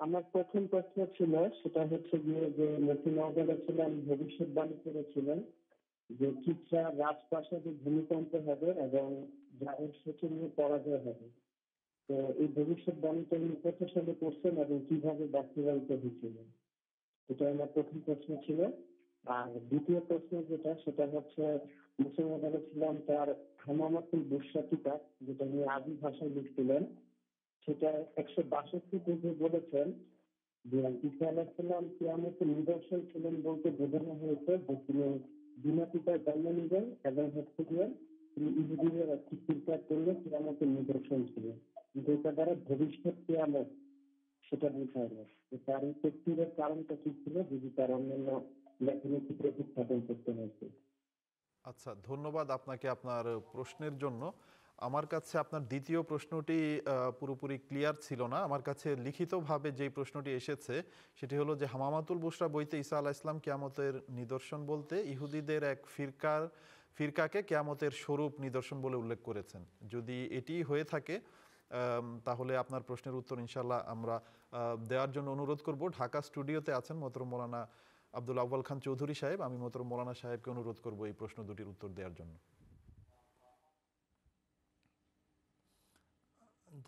আমার প্রথম প্রশ্ন ছিল, সেটা হচ্ছে গিয়ে যে মসিহ মওউদ আলাইহিসসালাম ভবিষ্যৎবাণী করেছিলেন যে কিসরা রাজপ্রাসাদে ভূমিকম্প হবে এবং যাদের শোচনীয় পরাজয় হবে। তো এই ভবিষ্যৎবাণীটা উনি কত সালে করছেন এবং কিভাবে বাস্তবায়িত হয়েছিল? এটা আমার প্রথম প্রশ্ন ছিল। আর দ্বিতীয় প্রশ্ন যেটা, সেটা হচ্ছে মসিহ মওউদ আলাইহিসসালাম তার হামামাতুল বুশরা কিতাব, যেটা উনি আরবি ভাষায় লিখছিলেন, সেটা ১৬২ পেজে বলেছেন যে ঈসা আলাইহিসসালাম কিয়ামতের নিদর্শন ছিলেন বলতে বোঝানো হয়েছে যে তিনি বিনা পিতার জন্ম নিবেন এবং হচ্ছে গিয়ে তিনি ইহুদিদের একটি ফিরকা করলে কিয়ামতের নিদর্শন ছিলেন, যেটা দ্বারা ভবিষ্যৎ কিয়ামত সেটা বোঝায় না। তার এই তকদিরের কারণটা কি ছিল, যদি তার অন্যান্য লেখনী চিত্র উপস্থাপন করতে হয়েছে। আচ্ছা, ধন্যবাদ আপনাকে আপনার প্রশ্নের জন্য। আমার কাছে আপনার দ্বিতীয় প্রশ্নটি পুরোপুরি ক্লিয়ার ছিল না। আমার কাছে লিখিতভাবে যেই প্রশ্নটি এসেছে সেটি হলো যে হামামাতুল বুশরা বইতে ঈসা আলাইহিস সালাম কিয়ামতের নিদর্শন বলতে ইহুদিদের এক ফিরকাকে কিয়ামতের স্বরূপ নিদর্শন বলে উল্লেখ করেছেন। যদি এটি হয়ে থাকে তাহলে আপনার প্রশ্নের উত্তর ইনশাল্লাহ আমরা দেওয়ার জন্য অনুরোধ করব। ঢাকা স্টুডিওতে আছেন মোহতরম মৌলানা আব্দুল আউয়াল খান চৌধুরী সাহেব। আমি মোহতরম মৌলানা সাহেবকে অনুরোধ করব এই প্রশ্ন দুটির উত্তর দেওয়ার জন্য।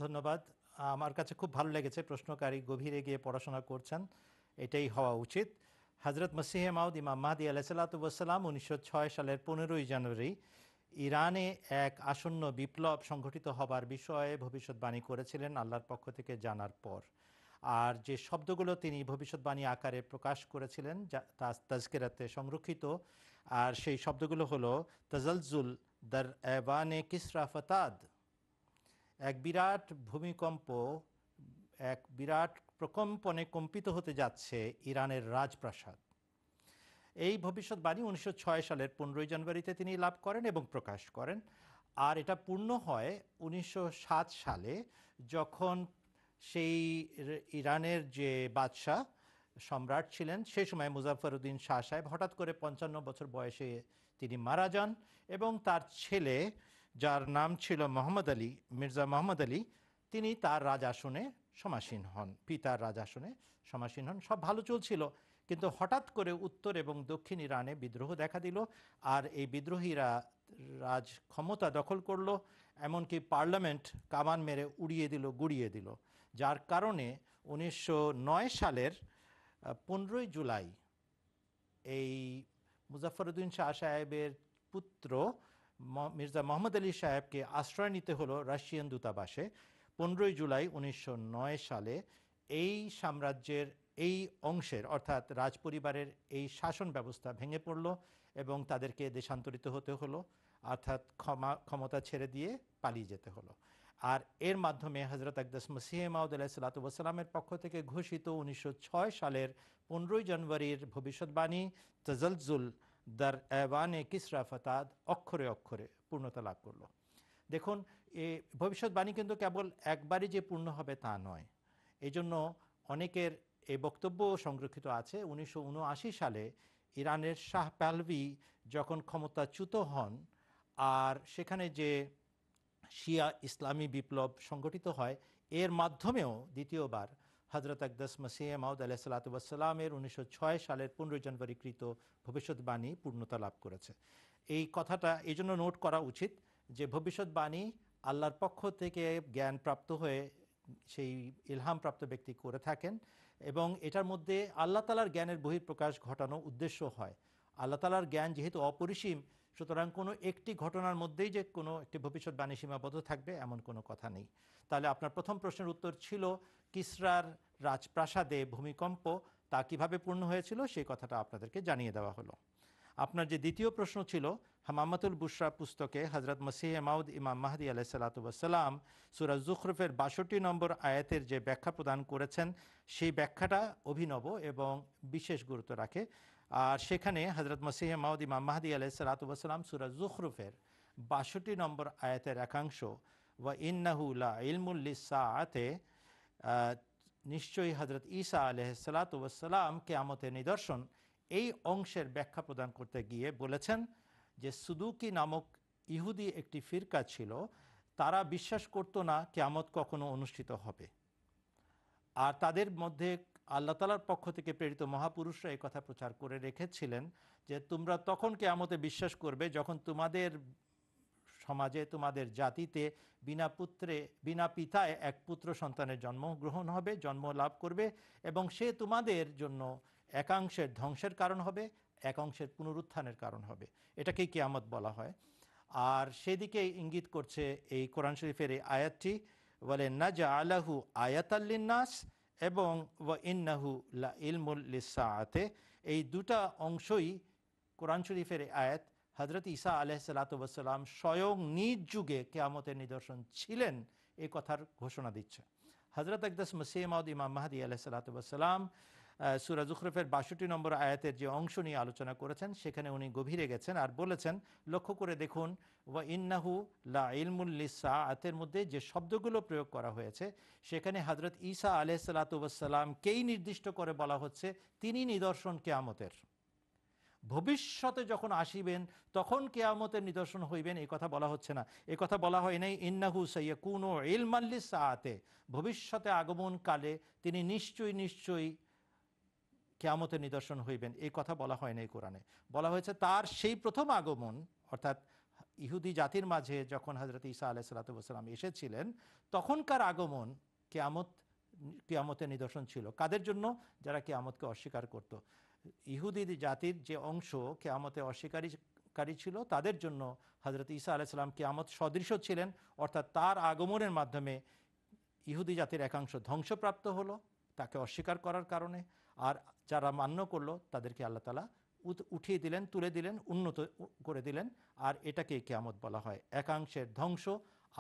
ধন্যবাদ। আমার কাছে খুব ভালো লেগেছে, প্রশ্নকারী গভীরে গিয়ে পড়াশোনা করছেন, এটাই হওয়া উচিত। হজরত মসিহে মাউদ ইমাম মাহদী আলাইহিসসালাম 1906 সালের 15ই জানুয়ারি ইরানে এক আসন্ন বিপ্লব সংঘটিত হবার বিষয়ে ভবিষ্যৎবাণী করেছিলেন আল্লাহর পক্ষ থেকে জানার পর। আর যে শব্দগুলো তিনি ভবিষ্যৎবাণী আকারে প্রকাশ করেছিলেন তা তাজকিরাতে সংরক্ষিত, আর সেই শব্দগুলো হলো তাজালজুল দার এবানে কিসরা ফাতাদ, এক বিরাট ভূমিকম্প, এক বিরাট প্রকম্পনে কম্পিত হতে যাচ্ছে ইরানের রাজপ্রাসাদ। এই ভবিষ্যৎবাণী 1906 সালের 15ই জানুয়ারিতে তিনি লাভ করেন এবং প্রকাশ করেন। আর এটা পূর্ণ হয় 1907 সালে, যখন সেই ইরানের যে বাদশাহ সম্রাট ছিলেন সেই সময় মুজাফফরউদ্দিন শাহ সাহেব হঠাৎ করে 55 বছর বয়সে তিনি মারা যান এবং তার ছেলে, যার নাম ছিল মোহাম্মদ আলী, মির্জা মোহাম্মদ আলী, তিনি তার রাজাসনে সমাসীন হন, পিতার রাজাসনে সমাসীন হন। সব ভালো চলছিল, কিন্তু হঠাৎ করে উত্তর এবং দক্ষিণ ইরানে বিদ্রোহ দেখা দিল, আর এই বিদ্রোহীরা রাজ ক্ষমতা দখল করলো, এমনকি পার্লামেন্ট কামান মেরে উড়িয়ে দিল, গুড়িয়ে দিল। যার কারণে 1909 সালের 15ই জুলাই এই মুজাফফরউদ্দিন শাহ সাহেবের পুত্র মির্জা মোহাম্মদ আলী সাহেবকে আশ্রয় নিতে হলো রাশিয়ান দূতাবাসে। 15ই জুলাই 1909 সালে এই সাম্রাজ্যের এই অংশের, অর্থাৎ রাজপরিবারের এই শাসন ব্যবস্থা ভেঙে পড়ল এবং তাদেরকে দেশান্তরিত হতে হলো, অর্থাৎ ক্ষমতা ছেড়ে দিয়ে পালিয়ে যেতে হলো। আর এর মাধ্যমে হজরত আকদাস মসিহে মাউদ আলাইহিসসালামের পক্ষ থেকে ঘোষিত 1906 সালের 15ই জানুয়ারির ভবিষ্যৎবাণী তাজালজুল দার এওয়ানে কিসরা ফাতাদ অক্ষরে অক্ষরে পূর্ণতা লাভ করলো। দেখুন, এই ভবিষ্যৎবাণী কিন্তু কেবল একবারই যে পূর্ণ হবে তা নয়। এই জন্য অনেকের এই বক্তব্য সংরক্ষিত আছে। 1979 সালে ইরানের শাহ পাহলভি যখন ক্ষমতাচ্যুত হন, আর সেখানে যে শিয়া ইসলামী বিপ্লব সংগঠিত হয়, এর মাধ্যমেও দ্বিতীয়বার হজরত আকদাস মসিহে মাউদ আলাইহিসসালামের 1906 সালের 15 জানুয়ারি কৃত ভবিষ্যৎবাণী পূর্ণতা লাভ করেছে। এই কথাটা এই জন্য নোট করা উচিত যে ভবিষ্যৎবাণী আল্লাহর পক্ষ থেকে জ্ঞান প্রাপ্ত হয়ে সেই ইলহাম প্রাপ্ত ব্যক্তি করে থাকেন, এবং এটার মধ্যে আল্লাহ তাআলার জ্ঞানের বহিঃপ্রকাশ ঘটানো উদ্দেশ্য হয়। আল্লাহ তাআলার জ্ঞান যেহেতু অপরিসীম, সুতরাং কোনো একটি ঘটনার মধ্যেই যে কোনো একটি ভবিষ্যৎবাণী সীমাবদ্ধ থাকবে এমন কোনো কথা নেই। তাহলে আপনার প্রথম প্রশ্নের উত্তর ছিল কিসরার রাজপ্রাসাদে ভূমিকম্প, তা কিভাবে পূর্ণ হয়েছিল সেই কথাটা আপনাদেরকে জানিয়ে দেওয়া হলো। আপনার যে দ্বিতীয় প্রশ্ন ছিল, হামামাতুল বুশরা পুস্তকে হজরত মসিহে মাউদ ইমাম মাহদী আলাইহিসসালাম সূরা যুখরুফের 62 নম্বর আয়াতের যে ব্যাখ্যা প্রদান করেছেন, সেই ব্যাখ্যাটা অভিনব এবং বিশেষ গুরুত্ব রাখে। আর সেখানে হজরত মসিহে মাউদ ইমাম মাহদী আলাইহিসসালাম সূরা যুখরুফের 62 নম্বর আয়াতের একাংশ ওয়া ইন্নাহু লা ইলমুল লিসসাআতে, নিশ্চয়ই হজরত ঈসা আলাইহিসসালাম কিয়ামতের নিদর্শন, এই অংশের ব্যাখ্যা প্রদান করতে গিয়ে বলেছেন যে সুদুকি নামক ইহুদি একটি ফিরকা ছিল, তারা বিশ্বাস করত না কিয়ামত কখনো অনুষ্ঠিত হবে। আর তাদের মধ্যে আল্লাহ তাআলার পক্ষ থেকে প্রেরিত মহাপুরুষরা এই কথা প্রচার করে রেখেছিলেন যে তোমরা তখন কিয়ামতে বিশ্বাস করবে যখন তোমাদের সমাজে, তোমাদের জাতিতে বিনা পিতায় এক পুত্র সন্তানের জন্মগ্রহণ হবে, জন্ম লাভ করবে, এবং সে তোমাদের জন্য একাংশের ধ্বংসের কারণ হবে, একাংশের পুনরুত্থানের কারণ হবে। এটাকেই কিয়ামত বলা হয়। আর সেদিকে ইঙ্গিত করছে এই কোরআন শরীফের এই আয়াতটি, বলে নাজআলাহু আয়াতাল লিন্নাস এবং ওয়া ইন্নাহু লা ইলমুল লিসসাআতে। এই দুটা অংশই কোরআন শরীফের এই আয়াত হযরত ঈসা আলাইহিসসালাতু ওয়াসসালাম স্বয়ং নিজ যুগে কিয়ামতের নিদর্শন ছিলেন এই কথার ঘোষণা দিচ্ছে। হযরত আকদাস মসিহ মাউদ ইমাম মাহদী আলাইহিসসালাতু ওয়াসসালাম সূরা যুখরুফের ৬২ নম্বর আয়াতের যে অংশ নিয়ে আলোচনা করেছেন সেখানে উনি গভীরে গেছেন আর বলেছেন, লক্ষ্য করে দেখুন, ওয়া ইন্নাহু লা ইলমুল লিসসাআতের মধ্যে যে শব্দগুলো প্রয়োগ করা হয়েছে সেখানে হযরত ঈসা আলাইহিসসালাতু ওয়াসসালামকেই নির্দিষ্ট করে বলা হচ্ছে তিনি নিদর্শন কিয়ামতের। ভবিষ্যতে যখন আসিবেন তখন কিয়ামতের নিদর্শন হইবেন এই কথা বলা হচ্ছে না। এই কথা বলা হয় নাই ইন্নাহু সাইয়াকুনু ইলমান লিসসাআতে, ভবিষ্যতে আগমনকালে তিনি নিশ্চয়ই কিয়ামতের নিদর্শন হইবেন, এই কথা বলা হয় নাই কোরআনে। বলা হয়েছে তার সেই প্রথম আগমন, অর্থাৎ ইহুদি জাতির মাঝে যখন হযরত ঈসা আলাইহিসসালাতু ওয়াসসালাম এসেছিলেন তখনকার আগমন কিয়ামতের নিদর্শন ছিল। কাদের জন্য? যারা কিয়ামতকে অস্বীকার করত। ইহুদি জাতির যে অংশ কিয়ামতে অস্বীকারী ছিল তাদের জন্য হযরত ঈসা আলাইহিস সালাম কিয়ামত সদৃশ ছিলেন, অর্থাৎ তার আগমনের মাধ্যমে ইহুদি জাতির একাংশ ধ্বংসপ্রাপ্ত হলো তাকে অস্বীকার করার কারণে, আর যারা মান্য করলো তাদেরকে আল্লাহ তাআলা উঠিয়ে দিলেন, তুলে দিলেন, উন্নত করে দিলেন। আর এটাকে কিয়ামত বলা হয়। একাংশের ধ্বংস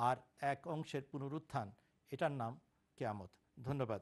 আর এক অংশের পুনরুত্থান, এটার নাম কিয়ামত। ধন্যবাদ।